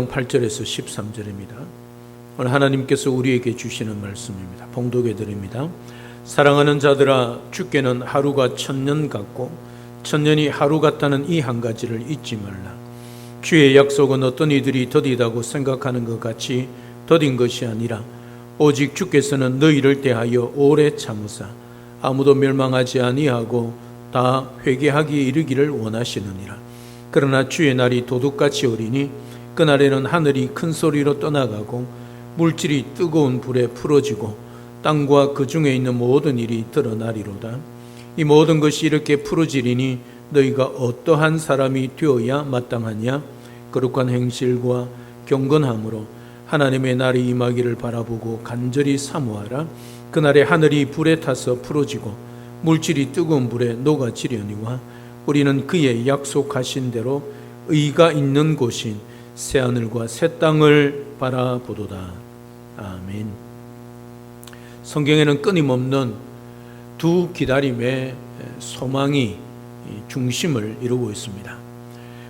8절에서 13절입니다. 오늘 하나님께서 우리에게 주시는 말씀입니다. 봉독해 드립니다. 사랑하는 자들아, 주께는 하루가 천년 같고 천년이 하루 같다는 이 한 가지를 잊지 말라. 주의 약속은 어떤 이들이 더디다고 생각하는 것 같이 더딘 것이 아니라 오직 주께서는 너희를 대하여 오래 참으사 아무도 멸망하지 아니하고 다 회개하기에 이르기를 원하시느니라. 그러나 주의 날이 도둑같이 오리니 그날에는 하늘이 큰 소리로 떠나가고 물질이 뜨거운 불에 풀어지고 땅과 그 중에 있는 모든 일이 드러나리로다. 이 모든 것이 이렇게 풀어지리니 너희가 어떠한 사람이 되어야 마땅하냐? 거룩한 행실과 경건함으로 하나님의 날이 임하기를 바라보고 간절히 사모하라. 그날에 하늘이 불에 타서 풀어지고 물질이 뜨거운 불에 녹아지려니와 우리는 그의 약속하신 대로 의가 있는 곳인 새하늘과 새 땅을 바라보도다. 아멘. 성경에는 끊임없는 두 기다림의 소망이 중심을 이루고 있습니다.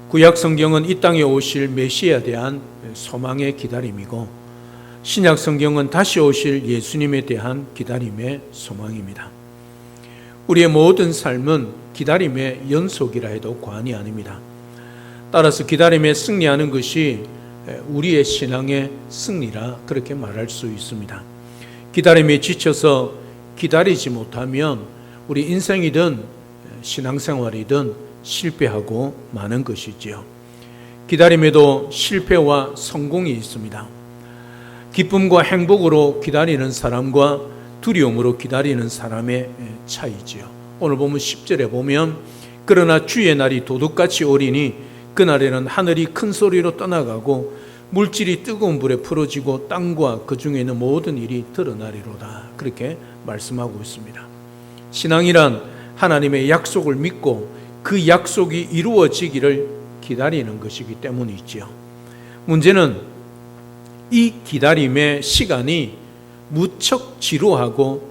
구약 성경은 이 땅에 오실 메시아에 대한 소망의 기다림이고, 신약 성경은 다시 오실 예수님에 대한 기다림의 소망입니다. 우리의 모든 삶은 기다림의 연속이라 해도 과언이 아닙니다. 따라서 기다림에 승리하는 것이 우리의 신앙의 승리라 그렇게 말할 수 있습니다. 기다림에 지쳐서 기다리지 못하면 우리 인생이든 신앙생활이든 실패하고 마는 것이지요. 기다림에도 실패와 성공이 있습니다. 기쁨과 행복으로 기다리는 사람과 두려움으로 기다리는 사람의 차이지요. 오늘 보면 10절에 보면 그러나 주의 날이 도둑같이 오리니 그날에는 하늘이 큰 소리로 떠나가고 물질이 뜨거운 불에 풀어지고 땅과 그 중에 있는 모든 일이 드러나리로다. 그렇게 말씀하고 있습니다. 신앙이란 하나님의 약속을 믿고 그 약속이 이루어지기를 기다리는 것이기 때문이지요. 문제는 이 기다림의 시간이 무척 지루하고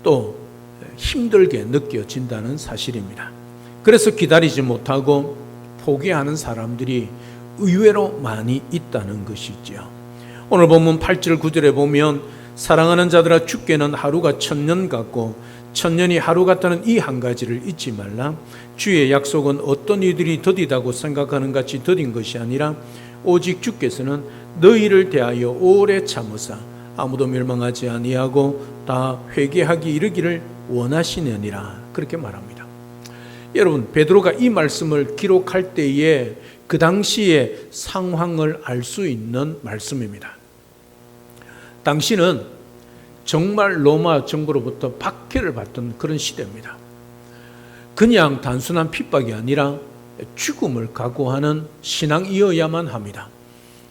또 힘들게 느껴진다는 사실입니다. 그래서 기다리지 못하고 포기하는 사람들이 의외로 많이 있다는 것이지요. 오늘 본문 8절 9절에 보면 사랑하는 자들아, 주께는 하루가 천년 같고 천년이 하루 같다는 이 한 가지를 잊지 말라. 주의 약속은 어떤 이들이 더디다고 생각하는 같이 더딘 것이 아니라 오직 주께서는 너희를 대하여 오래 참으사 아무도 멸망하지 아니하고 다 회개하기 이르기를 원하시느니라. 그렇게 말합니다. 여러분, 베드로가 이 말씀을 기록할 때에 그 당시의 상황을 알 수 있는 말씀입니다. 당시는 정말 로마 정부로부터 박해를 받던 그런 시대입니다. 그냥 단순한 핍박이 아니라 죽음을 각오하는 신앙이어야만 합니다.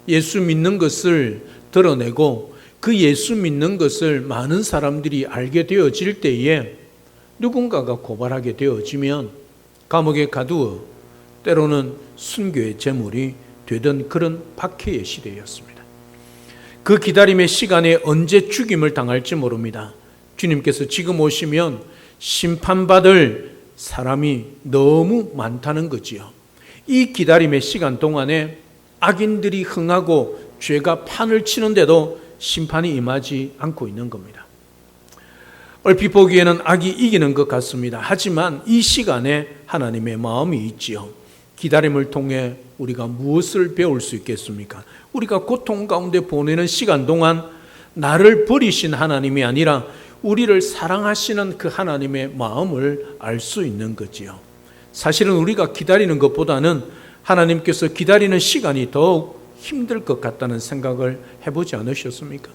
예수 믿는 것을 드러내고 그 예수 믿는 것을 많은 사람들이 알게 되어질 때에 누군가가 고발하게 되어지면 감옥에 가두어 때로는 순교의 제물이 되던 그런 박해의 시대였습니다. 그 기다림의 시간에 언제 죽임을 당할지 모릅니다. 주님께서 지금 오시면 심판받을 사람이 너무 많다는 거지요. 이 기다림의 시간 동안에 악인들이 흥하고 죄가 판을 치는데도 심판이 임하지 않고 있는 겁니다. 얼핏 보기에는 악이 이기는 것 같습니다. 하지만 이 시간에 하나님의 마음이 있지요. 기다림을 통해 우리가 무엇을 배울 수 있겠습니까? 우리가 고통 가운데 보내는 시간 동안 나를 버리신 하나님이 아니라 우리를 사랑하시는 그 하나님의 마음을 알 수 있는 거지요. 사실은 우리가 기다리는 것보다는 하나님께서 기다리는 시간이 더욱 힘들 것 같다는 생각을 해보지 않으셨습니까?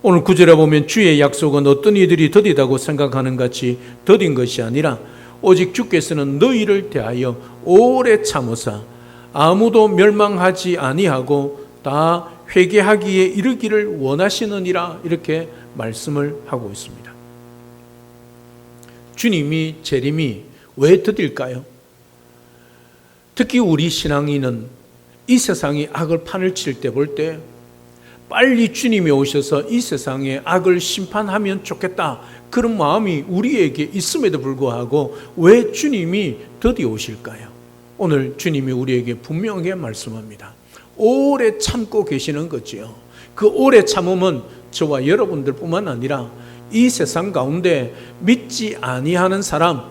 오늘 9절에 보면 주의 약속은 어떤 이들이 더디다고 생각하는 같이 더딘 것이 아니라 오직 주께서는 너희를 대하여 오래 참으사 아무도 멸망하지 아니하고 다 회개하기에 이르기를 원하시느니라. 이렇게 말씀을 하고 있습니다. 주님이 재림이 왜 더딜까요? 특히 우리 신앙인은 이 세상이 악을 판을 칠 때 볼 때 빨리 주님이 오셔서 이 세상에 악을 심판하면 좋겠다, 그런 마음이 우리에게 있음에도 불구하고 왜 주님이 더디 오실까요? 오늘 주님이 우리에게 분명하게 말씀합니다. 오래 참고 계시는 거지요. 그 오래 참음은 저와 여러분들뿐만 아니라 이 세상 가운데 믿지 아니하는 사람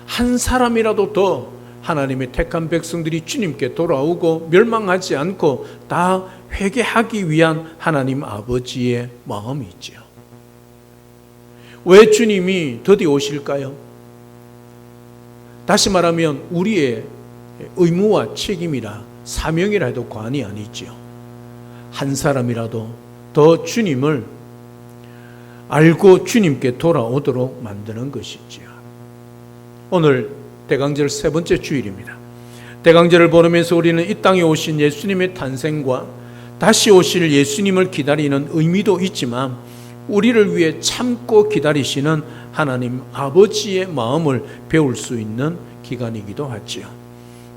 한 사람이라도 더 하나님의 택한 백성들이 주님께 돌아오고 멸망하지 않고 다 회개하기 위한 하나님 아버지의 마음이 있지요. 왜 주님이 더디 오실까요? 다시 말하면 우리의 의무와 책임이라 사명이라 해도 과언이 아니지요. 한 사람이라도 더 주님을 알고 주님께 돌아오도록 만드는 것이지요. 오늘 대강절 세 번째 주일입니다. 대강절을 보내면서 우리는 이 땅에 오신 예수님의 탄생과 다시 오실 예수님을 기다리는 의미도 있지만 우리를 위해 참고 기다리시는 하나님 아버지의 마음을 배울 수 있는 기간이기도 하지요.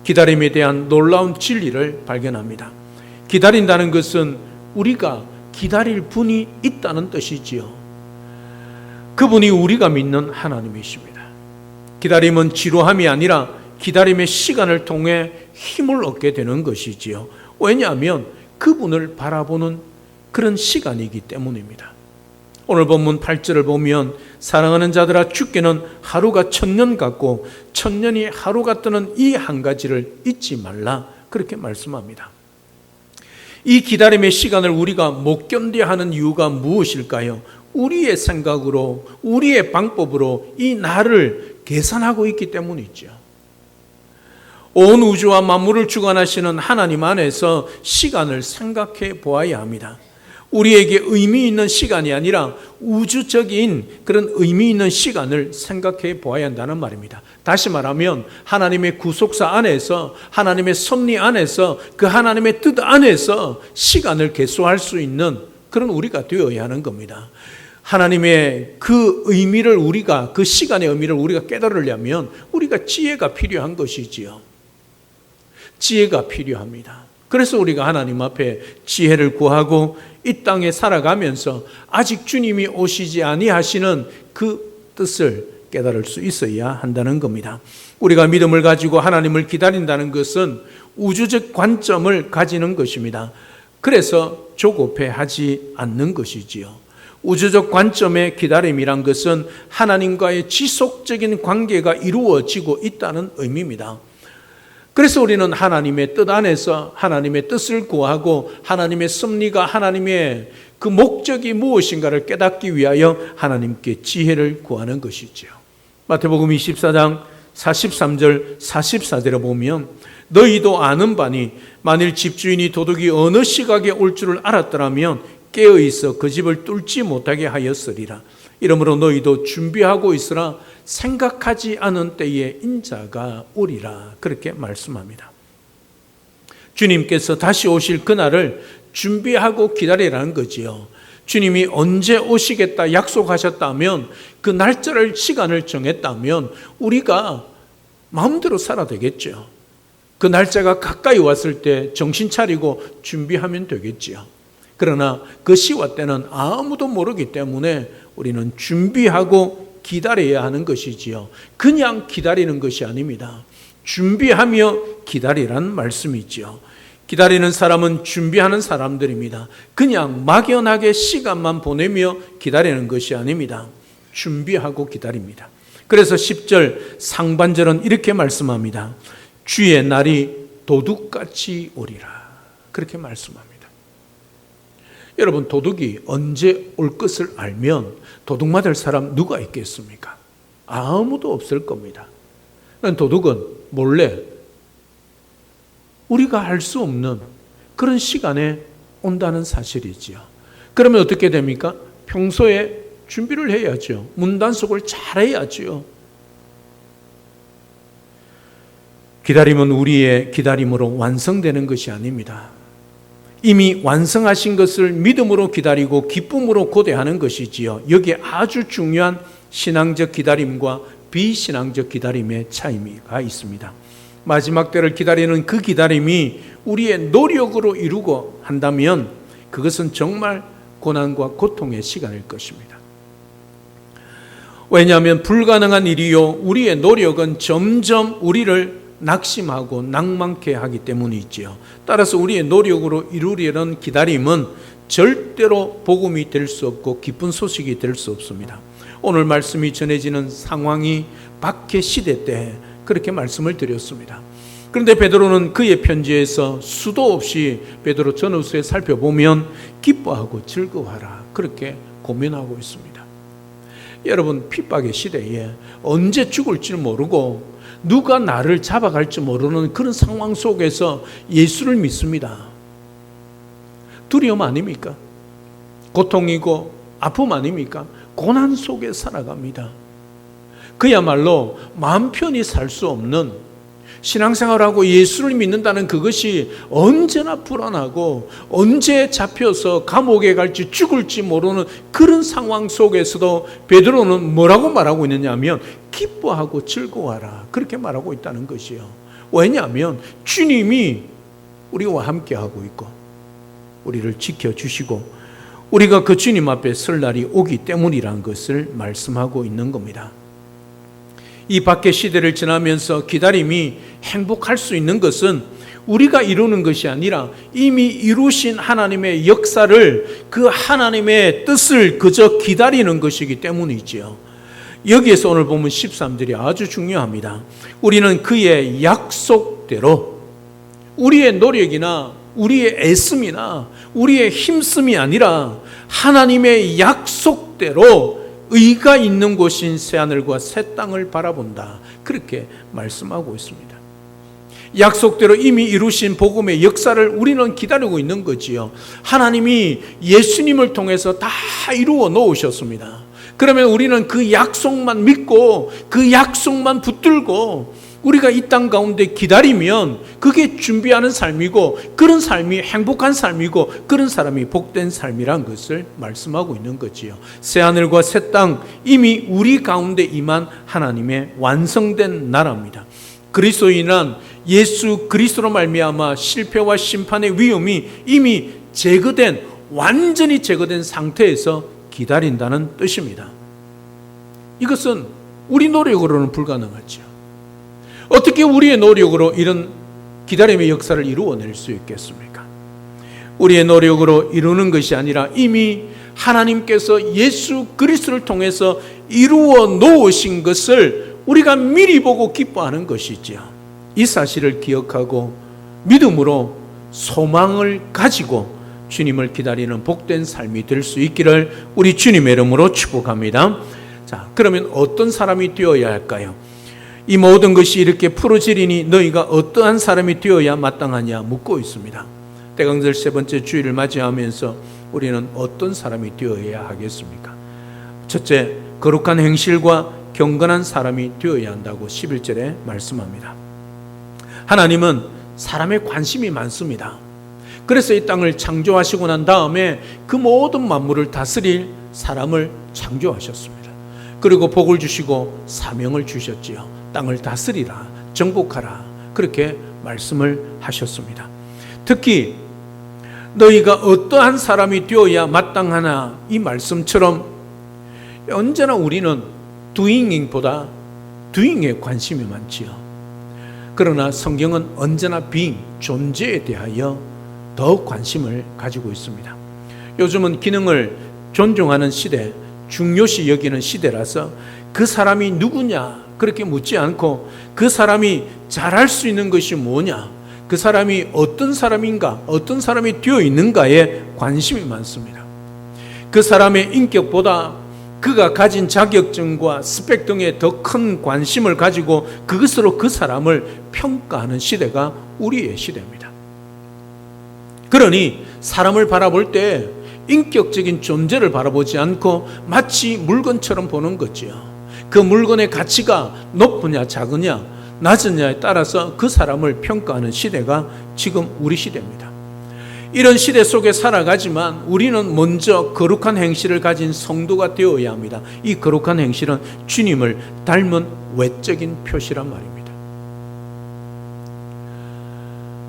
기다림에 대한 놀라운 진리를 발견합니다. 기다린다는 것은 우리가 기다릴 분이 있다는 뜻이지요. 그분이 우리가 믿는 하나님이십니다. 기다림은 지루함이 아니라 기다림의 시간을 통해 힘을 얻게 되는 것이지요. 왜냐하면 그분을 바라보는 그런 시간이기 때문입니다. 오늘 본문 8절을 보면 사랑하는 자들아 주께는 하루가 1000년 같고 1000년이 하루 같다는 이 한 가지를 잊지 말라 그렇게 말씀합니다. 이 기다림의 시간을 우리가 못 견뎌야 하는 이유가 무엇일까요? 우리의 생각으로 우리의 방법으로 이 날을 계산하고 있기 때문이죠. 온 우주와 만물을 주관하시는 하나님 안에서 시간을 생각해 보아야 합니다. 우리에게 의미 있는 시간이 아니라 우주적인 그런 의미 있는 시간을 생각해 보아야 한다는 말입니다. 다시 말하면 하나님의 구속사 안에서 하나님의 섭리 안에서 그 하나님의 뜻 안에서 시간을 계수할 수 있는 그런 우리가 되어야 하는 겁니다. 하나님의 그 의미를 우리가 그 시간의 의미를 우리가 깨달으려면 우리가 지혜가 필요한 것이지요. 지혜가 필요합니다. 그래서 우리가 하나님 앞에 지혜를 구하고 이 땅에 살아가면서 아직 주님이 오시지 아니하시는 그 뜻을 깨달을 수 있어야 한다는 겁니다. 우리가 믿음을 가지고 하나님을 기다린다는 것은 우주적 관점을 가지는 것입니다. 그래서 조급해하지 않는 것이지요. 우주적 관점의 기다림이란 것은 하나님과의 지속적인 관계가 이루어지고 있다는 의미입니다. 그래서 우리는 하나님의 뜻 안에서 하나님의 뜻을 구하고 하나님의 섭리가 하나님의 그 목적이 무엇인가를 깨닫기 위하여 하나님께 지혜를 구하는 것이죠. 마태복음 24장 43절 44절에 보면 너희도 아는 바니 만일 집주인이 도둑이 어느 시각에 올 줄을 알았더라면 깨어있어 그 집을 뚫지 못하게 하였으리라. 이러므로 너희도 준비하고 있으라. 생각하지 않은 때에 인자가 오리라. 그렇게 말씀합니다. 주님께서 다시 오실 그날을 준비하고 기다리라는 거지요. 주님이 언제 오시겠다 약속하셨다면 그 날짜를 시간을 정했다면 우리가 마음대로 살아야 되겠죠. 그 날짜가 가까이 왔을 때 정신 차리고 준비하면 되겠지요. 그러나 그 시와 때는 아무도 모르기 때문에 우리는 준비하고 기다려야 하는 것이지요. 그냥 기다리는 것이 아닙니다. 준비하며 기다리라는 말씀이지요. 기다리는 사람은 준비하는 사람들입니다. 그냥 막연하게 시간만 보내며 기다리는 것이 아닙니다. 준비하고 기다립니다. 그래서 10절 상반절은 이렇게 말씀합니다. 주의 날이 도둑같이 오리라. 그렇게 말씀합니다. 여러분, 도둑이 언제 올 것을 알면 도둑 맞을 사람 누가 있겠습니까? 아무도 없을 겁니다. 도둑은 몰래 우리가 할 수 없는 그런 시간에 온다는 사실이지요. 그러면 어떻게 됩니까? 평소에 준비를 해야죠. 문단속을 잘 해야죠. 기다림은 우리의 기다림으로 완성되는 것이 아닙니다. 이미 완성하신 것을 믿음으로 기다리고 기쁨으로 고대하는 것이지요. 여기에 아주 중요한 신앙적 기다림과 비신앙적 기다림의 차이가 있습니다. 마지막 때를 기다리는 그 기다림이 우리의 노력으로 이루고 한다면 그것은 정말 고난과 고통의 시간일 것입니다. 왜냐하면 불가능한 일이요 우리의 노력은 점점 우리를 낙심하고 낭만케 하기 때문이지요. 따라서 우리의 노력으로 이루려는 기다림은 절대로 복음이 될 수 없고 기쁜 소식이 될 수 없습니다. 오늘 말씀이 전해지는 상황이 박해 시대 때 그렇게 말씀을 드렸습니다. 그런데 베드로는 그의 편지에서 수도 없이 베드로 전후서에 살펴보면 기뻐하고 즐거워하라 그렇게 고면하고 있습니다. 여러분, 핍박의 시대에 언제 죽을지 모르고 누가 나를 잡아갈지 모르는 그런 상황 속에서 예수를 믿습니다. 두려움 아닙니까? 고통이고 아픔 아닙니까? 고난 속에 살아갑니다. 그야말로 마음 편히 살 수 없는, 신앙생활하고 예수를 믿는다는 그것이 언제나 불안하고 언제 잡혀서 감옥에 갈지 죽을지 모르는 그런 상황 속에서도 베드로는 뭐라고 말하고 있느냐 하면 기뻐하고 즐거워하라 그렇게 말하고 있다는 것이요. 왜냐하면 주님이 우리와 함께하고 있고 우리를 지켜주시고 우리가 그 주님 앞에 설 날이 오기 때문이라는 것을 말씀하고 있는 겁니다. 이 박해 시대를 지나면서 기다림이 행복할 수 있는 것은 우리가 이루는 것이 아니라 이미 이루신 하나님의 역사를, 그 하나님의 뜻을 그저 기다리는 것이기 때문이지요. 여기에서 오늘 보면 13절이 아주 중요합니다. 우리는 그의 약속대로, 우리의 노력이나 우리의 애씀이나 우리의 힘씀이 아니라 하나님의 약속대로 의가 있는 곳인 새하늘과 새 땅을 바라본다 그렇게 말씀하고 있습니다. 약속대로 이미 이루신 복음의 역사를 우리는 기다리고 있는 거지요. 하나님이 예수님을 통해서 다 이루어 놓으셨습니다. 그러면 우리는 그 약속만 믿고 그 약속만 붙들고 우리가 이 땅 가운데 기다리면 그게 준비하는 삶이고 그런 삶이 행복한 삶이고 그런 사람이 복된 삶이란 것을 말씀하고 있는 거지요. 새하늘과 새 땅, 이미 우리 가운데 임한 하나님의 완성된 나라입니다. 그리스도인은 예수 그리스도로 말미암아 실패와 심판의 위험이 이미 제거된, 완전히 제거된 상태에서 기다린다는 뜻입니다. 이것은 우리 노력으로는 불가능하죠. 어떻게 우리의 노력으로 이런 기다림의 역사를 이루어낼 수 있겠습니까? 우리의 노력으로 이루는 것이 아니라 이미 하나님께서 예수 그리스도를 통해서 이루어 놓으신 것을 우리가 미리 보고 기뻐하는 것이지요. 이 사실을 기억하고 믿음으로 소망을 가지고 주님을 기다리는 복된 삶이 될 수 있기를 우리 주님의 이름으로 축복합니다. 자, 그러면 어떤 사람이 되어야 할까요? 이 모든 것이 이렇게 풀어지리니 너희가 어떠한 사람이 되어야 마땅하냐 묻고 있습니다. 대강절 세 번째 주일을 맞이하면서 우리는 어떤 사람이 되어야 하겠습니까? 첫째, 거룩한 행실과 경건한 사람이 되어야 한다고 11절에 말씀합니다. 하나님은 사람의 관심이 많습니다. 그래서 이 땅을 창조하시고 난 다음에 그 모든 만물을 다스릴 사람을 창조하셨습니다. 그리고 복을 주시고 사명을 주셨지요. 땅을 다스리라, 정복하라 그렇게 말씀을 하셨습니다. 특히 너희가 어떠한 사람이 되어야 마땅하나 이 말씀처럼 언제나 우리는 doing보다 doing에 관심이 많지요. 그러나 성경은 언제나 being, 존재에 대하여 더 관심을 가지고 있습니다. 요즘은 기능을 존중하는 시대, 중요시 여기는 시대라서 그 사람이 누구냐 그렇게 묻지 않고 그 사람이 잘할 수 있는 것이 뭐냐, 그 사람이 어떤 사람인가, 어떤 사람이 되어 있는가에 관심이 많습니다. 그 사람의 인격보다 그가 가진 자격증과 스펙 등에 더 큰 관심을 가지고 그것으로 그 사람을 평가하는 시대가 우리의 시대입니다. 그러니 사람을 바라볼 때 인격적인 존재를 바라보지 않고 마치 물건처럼 보는 거지요. 그 물건의 가치가 높으냐 작으냐 낮으냐에 따라서 그 사람을 평가하는 시대가 지금 우리 시대입니다. 이런 시대 속에 살아가지만 우리는 먼저 거룩한 행실을 가진 성도가 되어야 합니다. 이 거룩한 행실은 주님을 닮은 외적인 표시란 말입니다.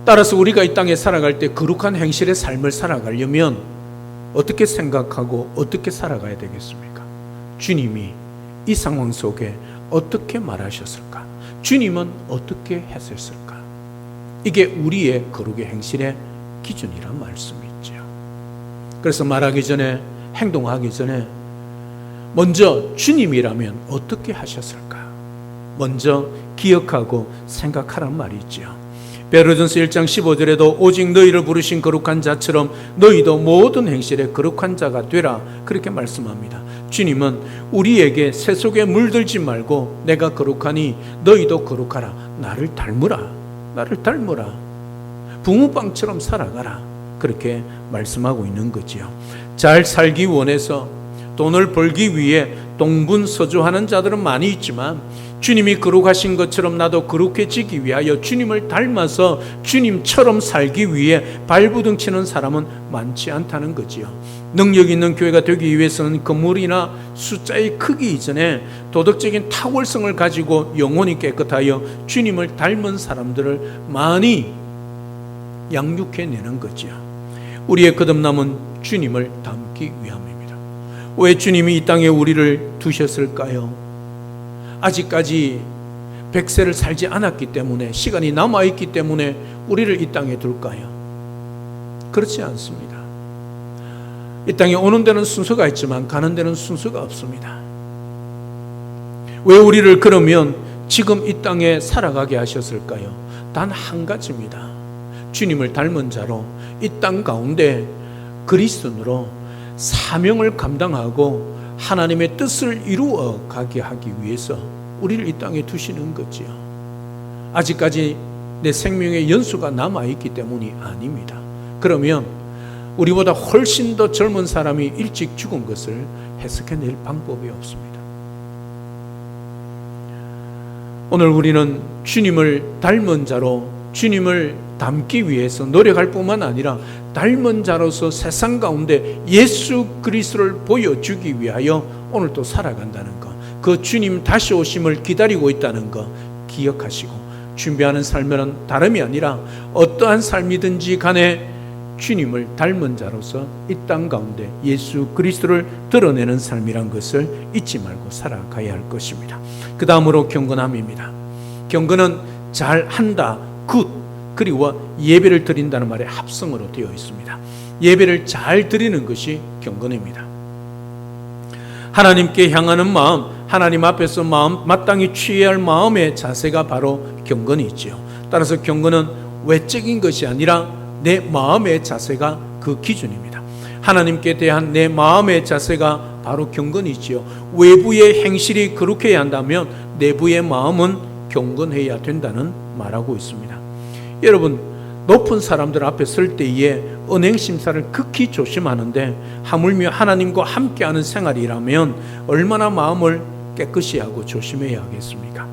따라서 우리가 이 땅에 살아갈 때 거룩한 행실의 삶을 살아가려면 어떻게 생각하고 어떻게 살아가야 되겠습니까? 주님이 이 상황 속에 어떻게 말하셨을까? 주님은 어떻게 했었을까? 이게 우리의 거룩의 행실의 기준이란 말씀이죠. 그래서 말하기 전에, 행동하기 전에 먼저 주님이라면 어떻게 하셨을까? 먼저 기억하고 생각하란 말이죠. 베드로전서 1장 15절에도 오직 너희를 부르신 거룩한 자처럼 너희도 모든 행실에 거룩한 자가 되라, 그렇게 말씀합니다. 주님은 우리에게 세속에 물들지 말고 내가 거룩하니 너희도 거룩하라, 나를 닮으라, 나를 닮으라, 붕어빵처럼 살아가라, 그렇게 말씀하고 있는 거지요. 잘 살기 원해서 돈을 벌기 위해 동분서주하는 자들은 많이 있지만 주님이 거룩하신 것처럼 나도 거룩해지기 위하여 주님을 닮아서 주님처럼 살기 위해 발부둥치는 사람은 많지 않다는 거지요. 능력 있는 교회가 되기 위해서는 건물이나 숫자의 크기 이전에 도덕적인 탁월성을 가지고 영혼이 깨끗하여 주님을 닮은 사람들을 많이 양육해내는 거지요. 우리의 거듭남은 주님을 닮기 위함입니다. 왜 주님이 이 땅에 우리를 두셨을까요? 아직까지 100세를 살지 않았기 때문에, 시간이 남아있기 때문에 우리를 이 땅에 둘까요? 그렇지 않습니다. 이 땅에 오는 데는 순서가 있지만 가는 데는 순서가 없습니다. 왜 우리를 그러면 지금 이 땅에 살아가게 하셨을까요? 단 한 가지입니다. 주님을 닮은 자로 이 땅 가운데 그리스도인으로 사명을 감당하고 하나님의 뜻을 이루어 가게 하기 위해서 우리를 이 땅에 두시는 거지요. 아직까지 내 생명의 연수가 남아있기 때문이 아닙니다. 그러면 우리보다 훨씬 더 젊은 사람이 일찍 죽은 것을 해석해낼 방법이 없습니다. 오늘 우리는 주님을 닮은 자로 주님을 닮기 위해서 노력할 뿐만 아니라 닮은 자로서 세상 가운데 예수 그리스도를 보여주기 위하여 오늘 또 살아간다는 것, 그 주님 다시 오심을 기다리고 있다는 것 기억하시고 준비하는 삶은 다름이 아니라 어떠한 삶이든지 간에 주님을 닮은 자로서 이 땅 가운데 예수 그리스도를 드러내는 삶이란 것을 잊지 말고 살아가야 할 것입니다. 그 다음으로 경건함입니다. 경건은 잘한다, 굿, 그리고 예배를 드린다는 말의 합성어로 되어 있습니다. 예배를 잘 드리는 것이 경건입니다. 하나님께 향하는 마음, 하나님 앞에서 마땅히 취해야 할 마음의 자세가 바로 경건이지요. 따라서 경건은 외적인 것이 아니라 내 마음의 자세가 그 기준입니다. 하나님께 대한 내 마음의 자세가 바로 경건이지요. 외부의 행실이 거룩해야 한다면 내부의 마음은 경건해야 된다는 말하고 있습니다. 여러분, 높은 사람들 앞에 설 때에 언행 심사를 극히 조심하는데 하물며 하나님과 함께하는 생활이라면 얼마나 마음을 깨끗이 하고 조심해야 하겠습니까?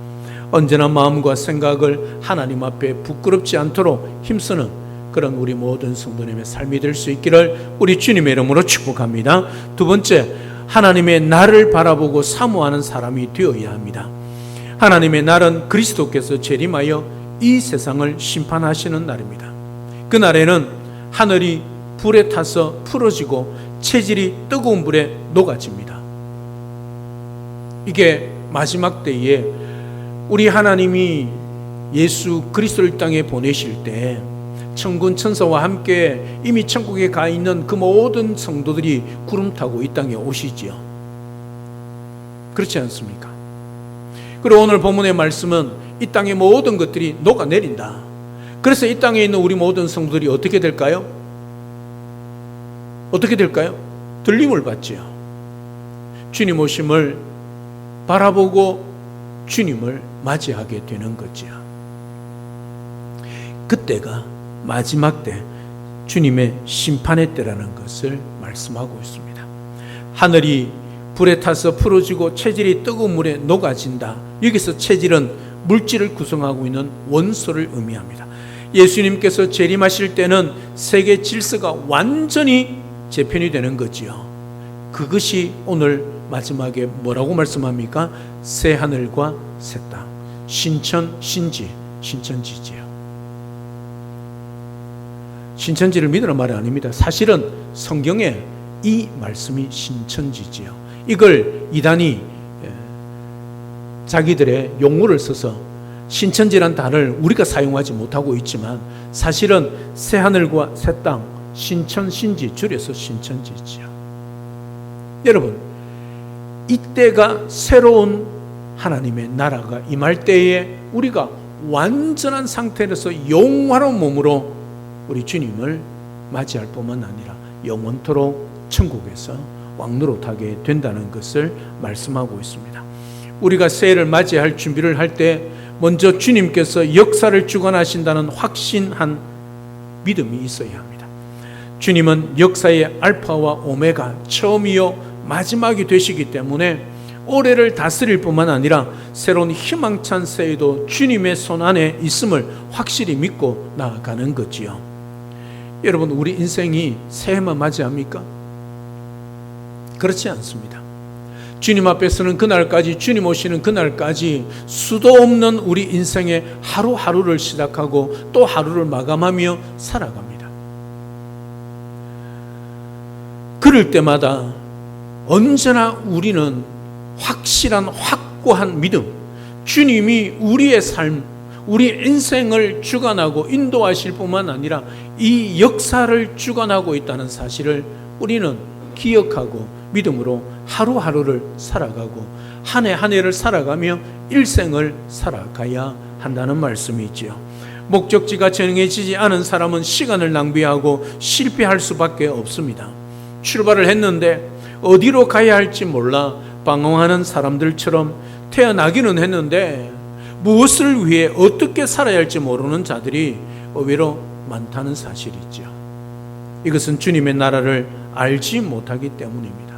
언제나 마음과 생각을 하나님 앞에 부끄럽지 않도록 힘쓰는 그런 우리 모든 성도님의 삶이 될 수 있기를 우리 주님의 이름으로 축복합니다. 두 번째, 하나님의 날을 바라보고 사모하는 사람이 되어야 합니다. 하나님의 날은 그리스도께서 재림하여 이 세상을 심판하시는 날입니다. 그 날에는 하늘이 불에 타서 풀어지고 체질이 뜨거운 불에 녹아집니다. 이게 마지막 때에 우리 하나님이 예수 그리스도를 땅에 보내실 때 천군 천사와 함께 이미 천국에 가 있는 그 모든 성도들이 구름 타고 이 땅에 오시지요. 그렇지 않습니까? 그리고 오늘 본문의 말씀은 이 땅의 모든 것들이 녹아내린다. 그래서 이 땅에 있는 우리 모든 성도들이 어떻게 될까요? 어떻게 될까요? 들림을 받지요. 주님 오심을 바라보고 주님을 맞이하게 되는 거지요. 그때가 마지막 때, 주님의 심판의 때라는 것을 말씀하고 있습니다. 하늘이 불에 타서 풀어지고 체질이 뜨거운 물에 녹아진다. 여기서 체질은 물질을 구성하고 있는 원소를 의미합니다. 예수님께서 재림하실 때는 세계 질서가 완전히 재편이 되는 거지요. 그것이 오늘 마지막에 뭐라고 말씀합니까? 새 하늘과 새 땅, 신천, 신지, 신천지지요. 신천지를 믿으란 말이 아닙니다. 사실은 성경에 이 말씀이 신천지지요. 이걸 이단이 자기들의 용어를 써서 신천지란 단어를 우리가 사용하지 못하고 있지만 사실은 새하늘과 새 땅, 신천신지 줄여서 신천지지요. 여러분, 이때가 새로운 하나님의 나라가 임할 때에 우리가 완전한 상태에서 영원한 몸으로 우리 주님을 맞이할 뿐만 아니라 영원토록 천국에서 왕노릇하게 된다는 것을 말씀하고 있습니다. 우리가 새해를 맞이할 준비를 할 때 먼저 주님께서 역사를 주관하신다는 확신한 믿음이 있어야 합니다. 주님은 역사의 알파와 오메가, 처음이요 마지막이 되시기 때문에 올해를 다스릴 뿐만 아니라 새로운 희망찬 새해도 주님의 손 안에 있음을 확실히 믿고 나아가는 거지요. 여러분, 우리 인생이 새해만 맞이합니까? 그렇지 않습니다. 주님 앞에서는 그날까지, 주님 오시는 그날까지 수도 없는 우리 인생의 하루하루를 시작하고 또 하루를 마감하며 살아갑니다. 그럴 때마다 언제나 우리는 확실한 확고한 믿음, 주님이 우리의 삶, 우리 인생을 주관하고 인도하실 뿐만 아니라 이 역사를 주관하고 있다는 사실을 우리는 기억하고 믿음으로 하루하루를 살아가고 한 해 한 해를 살아가며 일생을 살아가야 한다는 말씀이지요. 목적지가 정해지지 않은 사람은 시간을 낭비하고 실패할 수밖에 없습니다. 출발을 했는데 어디로 가야 할지 몰라 방황하는 사람들처럼 태어나기는 했는데 무엇을 위해 어떻게 살아야 할지 모르는 자들이 의외로 많다는 사실이죠. 이것은 주님의 나라를 알지 못하기 때문입니다.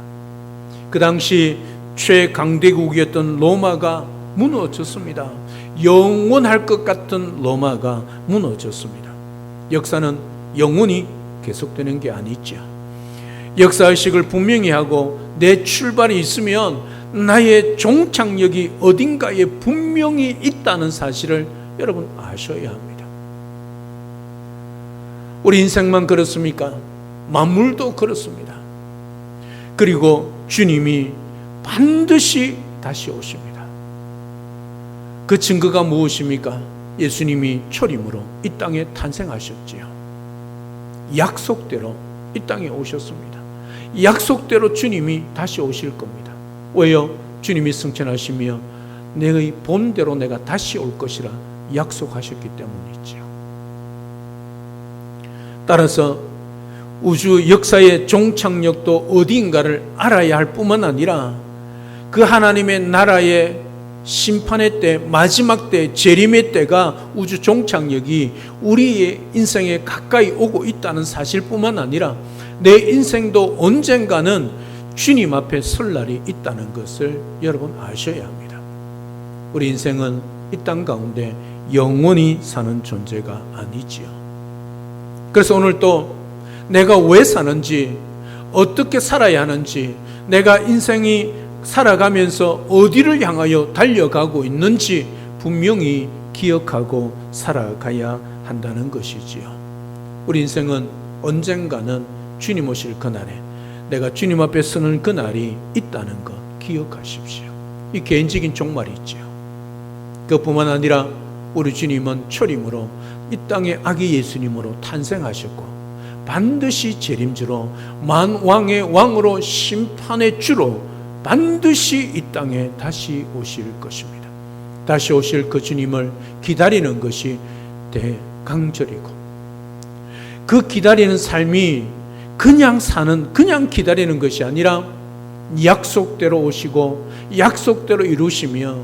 그 당시 최강대국이었던 로마가 무너졌습니다. 영원할 것 같은 로마가 무너졌습니다. 역사는 영원히 계속되는 게 아니죠. 역사의식을 분명히 하고 내 출발이 있으면 나의 종착역이 어딘가에 분명히 있다는 사실을 여러분 아셔야 합니다. 우리 인생만 그렇습니까? 만물도 그렇습니다. 그리고 주님이 반드시 다시 오십니다. 그 증거가 무엇입니까? 예수님이 초림으로 이 땅에 탄생하셨지요. 약속대로 이 땅에 오셨습니다. 약속대로 주님이 다시 오실 겁니다. 왜요? 주님이 승천하시며 내의 본대로 내가 다시 올 것이라 약속하셨기 때문이지요. 따라서 우주 역사의 종착역도 어디인가를 알아야 할 뿐만 아니라 그 하나님의 나라의 심판의 때, 마지막 때, 재림의 때가 우주 종착역이 우리의 인생에 가까이 오고 있다는 사실뿐만 아니라 내 인생도 언젠가는 주님 앞에 설 날이 있다는 것을 여러분 아셔야 합니다. 우리 인생은 이 땅 가운데 영원히 사는 존재가 아니지요. 그래서 오늘 또 내가 왜 사는지, 어떻게 살아야 하는지, 내가 인생이 살아가면서 어디를 향하여 달려가고 있는지 분명히 기억하고 살아가야 한다는 것이지요. 우리 인생은 언젠가는 주님 오실 그날에 내가 주님 앞에 서는 그날이 있다는 것 기억하십시오. 이 개인적인 종말이 있지요. 그뿐만 아니라 우리 주님은 초림으로 이 땅에 아기 예수님으로 탄생하셨고 반드시 재림주로 만왕의 왕으로 심판의 주로 반드시 이 땅에 다시 오실 것입니다. 다시 오실 그 주님을 기다리는 것이 대강절이고 그 기다리는 삶이 그냥 기다리는 것이 아니라 약속대로 오시고 약속대로 이루시며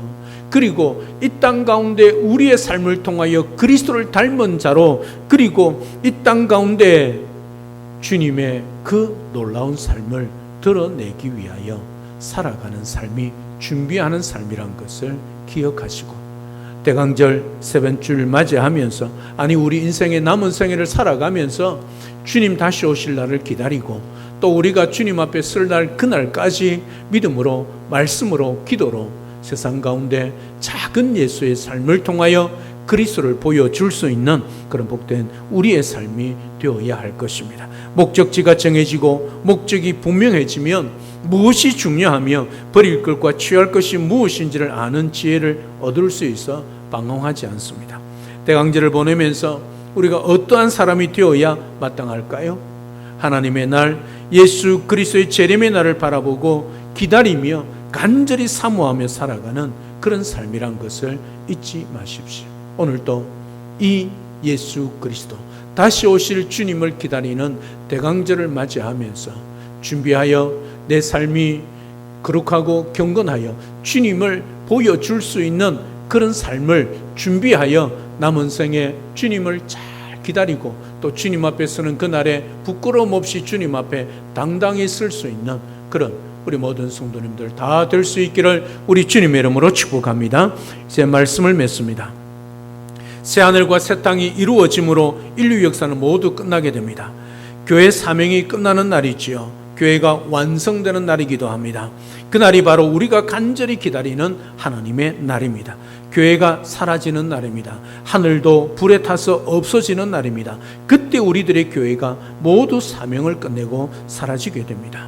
그리고 이 땅 가운데 우리의 삶을 통하여 그리스도를 닮은 자로 그리고 이 땅 가운데 주님의 그 놀라운 삶을 드러내기 위하여 살아가는 삶이 준비하는 삶이란 것을 기억하시고 대강절 세번주를 맞이하면서 우리 인생의 남은 생애를 살아가면서 주님 다시 오실 날을 기다리고 또 우리가 주님 앞에 설 날 그날까지 믿음으로 말씀으로 기도로 세상 가운데 작은 예수의 삶을 통하여 그리스도를 보여줄 수 있는 그런 복된 우리의 삶이 되어야 할 것입니다. 목적지가 정해지고 목적이 분명해지면 무엇이 중요하며 버릴 것과 취할 것이 무엇인지를 아는 지혜를 얻을 수 있어 방황하지 않습니다. 대강제를 보내면서 우리가 어떠한 사람이 되어야 마땅할까요? 하나님의 날, 예수 그리스도의 재림의 날을 바라보고 기다리며 간절히 사모하며 살아가는 그런 삶이란 것을 잊지 마십시오. 오늘도 이 예수 그리스도 다시 오실 주님을 기다리는 대강절을 맞이하면서 준비하여 내 삶이 거룩하고 경건하여 주님을 보여줄 수 있는 그런 삶을 준비하여 남은 생에 주님을 잘 기다리고 또 주님 앞에 서는 그날에 부끄러움 없이 주님 앞에 당당히 설 수 있는 그런 우리 모든 성도님들 다 될 수 있기를 우리 주님의 이름으로 축복합니다. 제 말씀을 맺습니다. 새하늘과 새 땅이 이루어짐으로 인류 역사는 모두 끝나게 됩니다. 교회 사명이 끝나는 날이지요. 교회가 완성되는 날이기도 합니다. 그날이 바로 우리가 간절히 기다리는 하나님의 날입니다. 교회가 사라지는 날입니다. 하늘도 불에 타서 없어지는 날입니다. 그때 우리들의 교회가 모두 사명을 끝내고 사라지게 됩니다.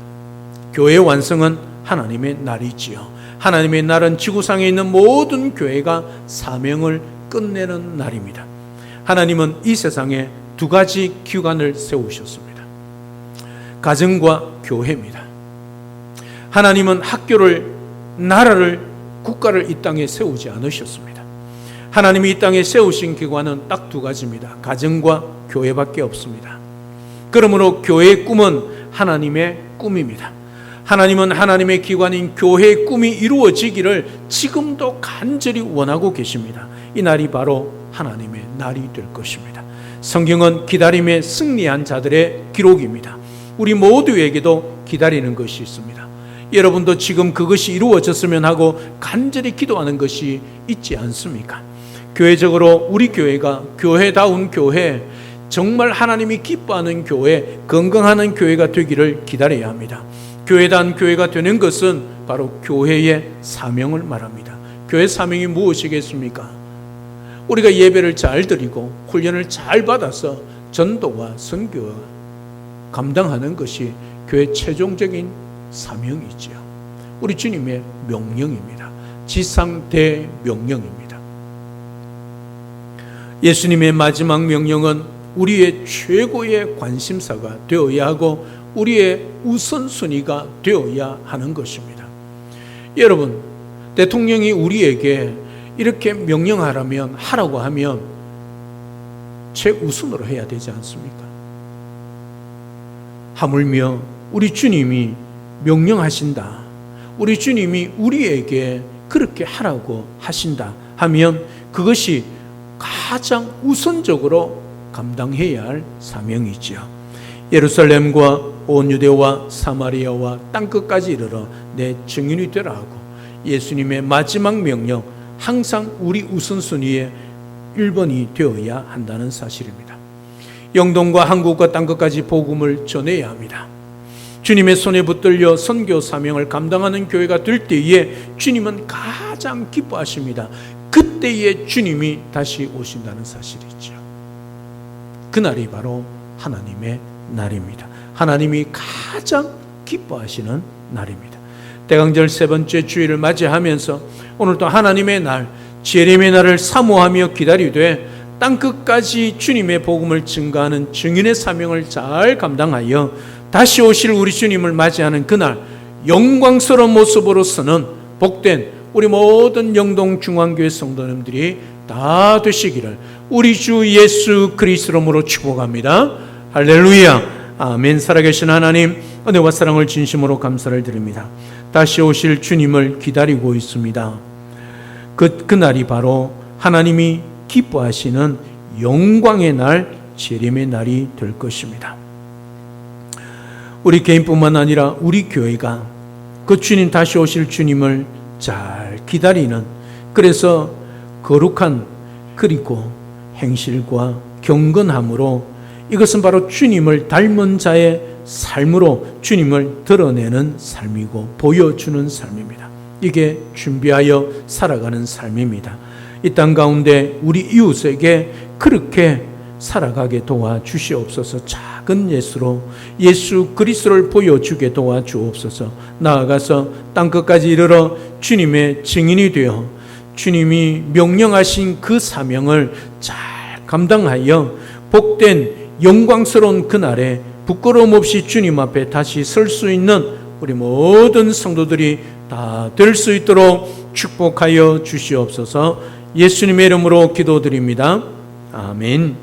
교회의 완성은 하나님의 날이지요. 하나님의 날은 지구상에 있는 모든 교회가 사명을 끝내는 날입니다. 하나님은 이 세상에 두 가지 기관을 세우셨습니다. 가정과 교회입니다. 하나님은 학교를, 나라를, 국가를 이 땅에 세우지 않으셨습니다. 하나님이 이 땅에 세우신 기관은 딱 두 가지입니다. 가정과 교회밖에 없습니다. 그러므로 교회의 꿈은 하나님의 꿈입니다. 하나님은 하나님의 기관인 교회의 꿈이 이루어지기를 지금도 간절히 원하고 계십니다. 이 날이 바로 하나님의 날이 될 것입니다. 성경은 기다림에 승리한 자들의 기록입니다. 우리 모두에게도 기다리는 것이 있습니다. 여러분도 지금 그것이 이루어졌으면 하고 간절히 기도하는 것이 있지 않습니까? 교회적으로 우리 교회가 교회다운 교회, 정말 하나님이 기뻐하는 교회, 건강하는 교회가 되기를 기다려야 합니다. 교회다운 교회가 되는 것은 바로 교회의 사명을 말합니다. 교회 사명이 무엇이겠습니까? 우리가 예배를 잘 드리고 훈련을 잘 받아서 전도와 선교와 감당하는 것이 교회의 최종적인 사명이지요. 우리 주님의 명령입니다. 지상 대명령입니다. 예수님의 마지막 명령은 우리의 최고의 관심사가 되어야 하고 우리의 우선순위가 되어야 하는 것입니다. 여러분, 대통령이 우리에게 이렇게 명령하라면, 하라고 하면 최우선으로 해야 되지 않습니까? 하물며 우리 주님이 명령하신다, 우리 주님이 우리에게 그렇게 하라고 하신다 하면 그것이 가장 우선적으로 감당해야 할 사명이지요. 예루살렘과 온 유대와 사마리아와 땅끝까지 이르러 내 증인이 되라 하고 예수님의 마지막 명령, 항상 우리 우선순위의 1번이 되어야 한다는 사실입니다. 영동과 한국과 땅끝까지 복음을 전해야 합니다. 주님의 손에 붙들려 선교 사명을 감당하는 교회가 될 때에 주님은 가장 기뻐하십니다. 그때에 주님이 다시 오신다는 사실이죠. 그날이 바로 하나님의 날입니다. 하나님이 가장 기뻐하시는 날입니다. 대강절 세 번째 주일을 맞이하면서 오늘도 하나님의 날, 재림의 날을 사모하며 기다리되 땅끝까지 주님의 복음을 증거하는 증인의 사명을 잘 감당하여 다시 오실 우리 주님을 맞이하는 그날 영광스러운 모습으로서는 복된 우리 모든 영동중앙교회 성도님들이 다 되시기를 우리 주 예수 그리스도로 축복합니다. 할렐루야. 아멘. 살아계신 하나님, 은혜와 사랑을 진심으로 감사를 드립니다. 다시 오실 주님을 기다리고 있습니다. 그날이 바로 하나님이 기뻐하시는 영광의 날, 재림의 날이 될 것입니다. 우리 개인뿐만 아니라 우리 교회가 그 주님, 다시 오실 주님을 잘 기다리는, 그래서 거룩한 그리고 행실과 경건함으로, 이것은 바로 주님을 닮은 자의 삶으로 주님을 드러내는 삶이고 보여주는 삶입니다. 이게 준비하여 살아가는 삶입니다. 이 땅 가운데 우리 이웃에게 그렇게 살아가게 도와주시옵소서. 작은 예수로 예수 그리스도를 보여주게 도와주옵소서. 나아가서 땅끝까지 이르러 주님의 증인이 되어 주님이 명령하신 그 사명을 잘 감당하여 복된 영광스러운 그날에 부끄러움 없이 주님 앞에 다시 설 수 있는 우리 모든 성도들이 다 될 수 있도록 축복하여 주시옵소서. 예수님의 이름으로 기도드립니다. 아멘.